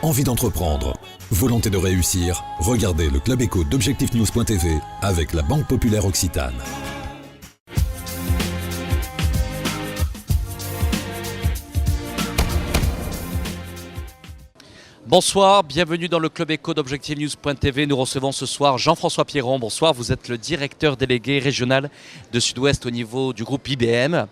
Envie d'entreprendre, volonté de réussir, regardez le Club Éco d'Objectifnews.tv avec la Banque Populaire Occitane. Bonsoir, bienvenue dans le Club Éco d'Objectifnews.tv. Nous recevons ce soir Jean-François Pierron. Bonsoir, vous êtes le directeur délégué régional de Sud-Ouest au niveau du groupe IBM.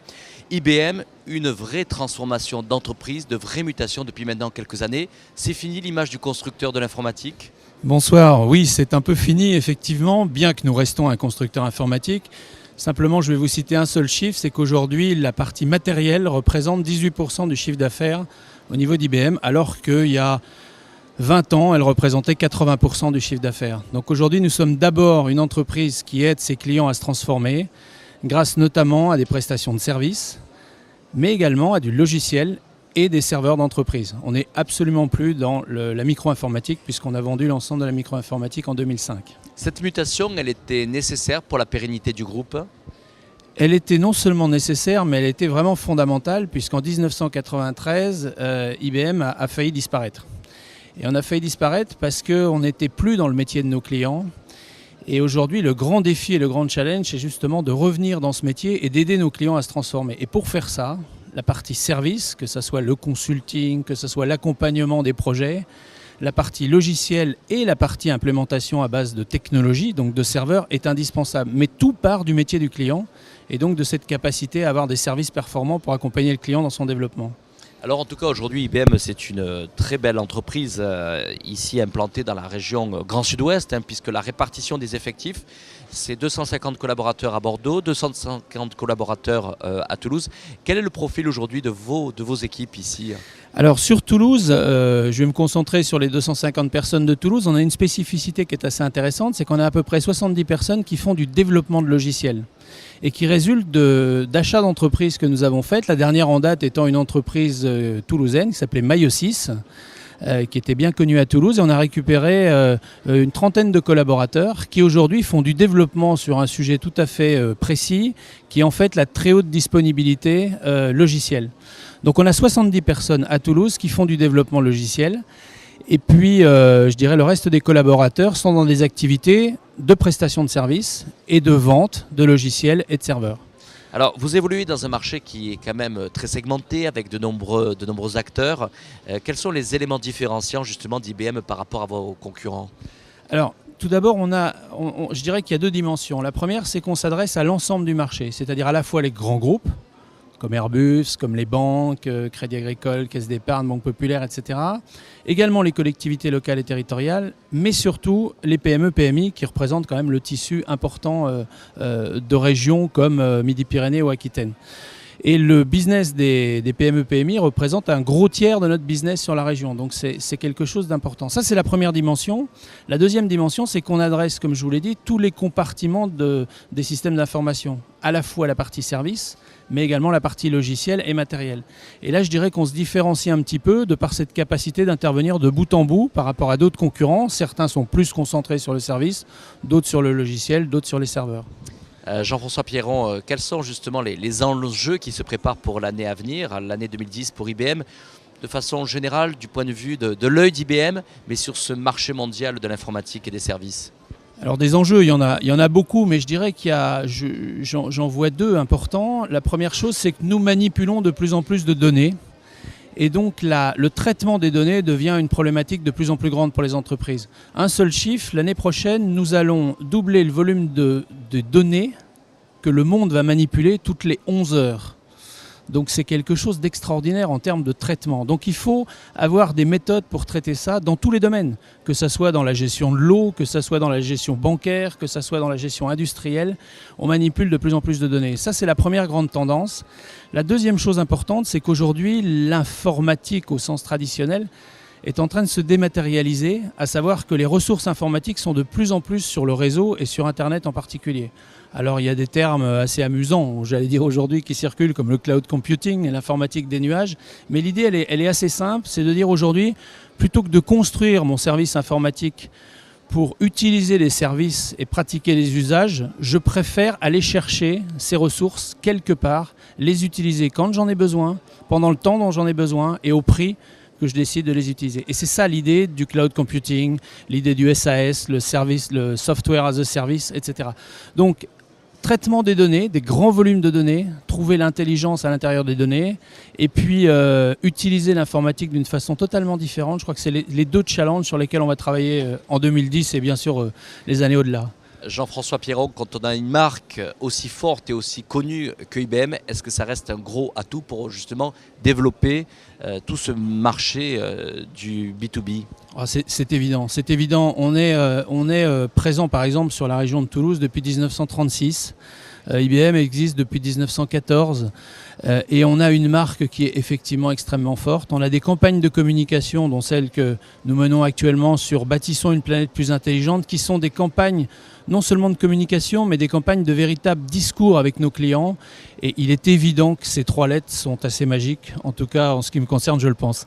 IBM, une vraie transformation d'entreprise, de vraie mutation depuis maintenant quelques années. C'est fini l'image du constructeur de l'informatique ? Bonsoir, oui, c'est un peu fini effectivement, bien que nous restons un constructeur informatique. Simplement, je vais vous citer un seul chiffre, c'est qu'aujourd'hui, la partie matérielle représente 18% du chiffre d'affaires au niveau d'IBM, alors qu'il y a 20 ans, elle représentait 80% du chiffre d'affaires. Donc aujourd'hui, nous sommes d'abord une entreprise qui aide ses clients à se transformer, grâce notamment à des prestations de services, mais également à du logiciel et des serveurs d'entreprise. On n'est absolument plus dans la micro-informatique, puisqu'on a vendu l'ensemble de la micro-informatique en 2005. Cette mutation, elle était nécessaire pour la pérennité du groupe ? Elle était non seulement nécessaire, mais elle était vraiment fondamentale, puisqu'en 1993, IBM a failli disparaître. Et on a failli disparaître parce qu'on n'était plus dans le métier de nos clients. Et aujourd'hui, le grand défi et le grand challenge, c'est justement de revenir dans ce métier et d'aider nos clients à se transformer. Et pour faire ça, la partie service, que ce soit le consulting, que ce soit l'accompagnement des projets, la partie logicielle et la partie implémentation à base de technologie, donc de serveurs, est indispensable. Mais tout part du métier du client et donc de cette capacité à avoir des services performants pour accompagner le client dans son développement. Alors en tout cas aujourd'hui IBM c'est une très belle entreprise ici implantée dans la région Grand Sud-Ouest puisque la répartition des effectifs c'est 250 collaborateurs à Bordeaux, 250 collaborateurs à Toulouse. Quel est le profil aujourd'hui de vos équipes ici ? Alors sur Toulouse, je vais me concentrer sur les 250 personnes de Toulouse. On a une spécificité qui est assez intéressante, c'est qu'on a à peu près 70 personnes qui font du développement de logiciels et qui résulte d'achats d'entreprises que nous avons faites. La dernière en date étant une entreprise toulousaine qui s'appelait Maïosys, qui était bien connue à Toulouse. Et on a récupéré une trentaine de collaborateurs qui aujourd'hui font du développement sur un sujet tout à fait précis, qui est en fait la très haute disponibilité logicielle. Donc on a 70 personnes à Toulouse qui font du développement logiciel. Et puis, je dirais, le reste des collaborateurs sont dans des activités de prestation de services et de vente de logiciels et de serveurs. Alors, vous évoluez dans un marché qui est quand même très segmenté avec de nombreux acteurs. Quels sont les éléments différenciants justement d'IBM par rapport à vos concurrents ? Alors, tout d'abord, je dirais qu'il y a deux dimensions. La première, c'est qu'on s'adresse à l'ensemble du marché, c'est-à-dire à la fois les grands groupes, comme Airbus, comme les banques, Crédit Agricole, Caisse d'épargne, Banque Populaire, etc. Également les collectivités locales et territoriales, mais surtout les PME, PMI qui représentent quand même le tissu important de régions comme Midi-Pyrénées ou Aquitaine. Et le business des PME, PMI représente un gros tiers de notre business sur la région. Donc c'est quelque chose d'important. Ça, c'est la première dimension. La deuxième dimension, c'est qu'on adresse, comme je vous l'ai dit, tous les compartiments des systèmes d'information. À la fois la partie service, mais également la partie logicielle et matérielle. Et là, je dirais qu'on se différencie un petit peu de par cette capacité d'intervenir de bout en bout par rapport à d'autres concurrents. Certains sont plus concentrés sur le service, d'autres sur le logiciel, d'autres sur les serveurs. Jean-François Pierron, quels sont justement les enjeux qui se préparent pour l'année à venir, l'année 2010 pour IBM, de façon générale, du point de vue de l'œil d'IBM, mais sur ce marché mondial de l'informatique et des services ? Alors des enjeux, il y en a beaucoup, mais je dirais j'en vois deux importants. La première chose, c'est que nous manipulons de plus en plus de données. Et donc le traitement des données devient une problématique de plus en plus grande pour les entreprises. Un seul chiffre, l'année prochaine, nous allons doubler le volume de données que le monde va manipuler toutes les 11 heures. Donc c'est quelque chose d'extraordinaire en termes de traitement. Donc il faut avoir des méthodes pour traiter ça dans tous les domaines, que ce soit dans la gestion de l'eau, que ce soit dans la gestion bancaire, que ce soit dans la gestion industrielle. On manipule de plus en plus de données. Ça, c'est la première grande tendance. La deuxième chose importante, c'est qu'aujourd'hui, l'informatique au sens traditionnel est en train de se dématérialiser, à savoir que les ressources informatiques sont de plus en plus sur le réseau et sur Internet en particulier. Alors il y a des termes assez amusants, j'allais dire aujourd'hui, qui circulent comme le cloud computing et l'informatique des nuages, mais l'idée elle est assez simple, c'est de dire aujourd'hui, plutôt que de construire mon service informatique pour utiliser les services et pratiquer les usages, je préfère aller chercher ces ressources quelque part, les utiliser quand j'en ai besoin, pendant le temps dont j'en ai besoin et au prix que je décide de les utiliser. Et c'est ça l'idée du cloud computing, l'idée du SAS, le service, le software as a service, etc. Donc, traitement des données, des grands volumes de données, trouver l'intelligence à l'intérieur des données et puis utiliser l'informatique d'une façon totalement différente. Je crois que c'est les deux challenges sur lesquels on va travailler en 2010 et bien sûr les années au-delà. Jean-François Pierron, quand on a une marque aussi forte et aussi connue que IBM, est-ce que ça reste un gros atout pour justement développer tout ce marché du B2B ? C'est évident, c'est évident. On est présent par exemple sur la région de Toulouse depuis 1936. IBM existe depuis 1914 et on a une marque qui est effectivement extrêmement forte. On a des campagnes de communication, dont celle que nous menons actuellement sur Bâtissons une planète plus intelligente, qui sont des campagnes non seulement de communication, mais des campagnes de véritables discours avec nos clients. Et il est évident que ces 3 lettres sont assez magiques. En tout cas, en ce qui me concerne, je le pense.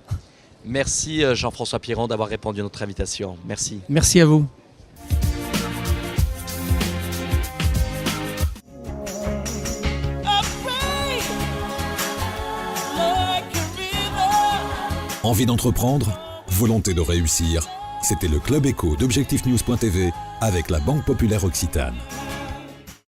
Merci Jean-François Pierron d'avoir répondu à notre invitation. Merci. Merci à vous. Envie d'entreprendre? Volonté de réussir? C'était le Club Éco d'Objectif News.tv avec la Banque Populaire Occitane.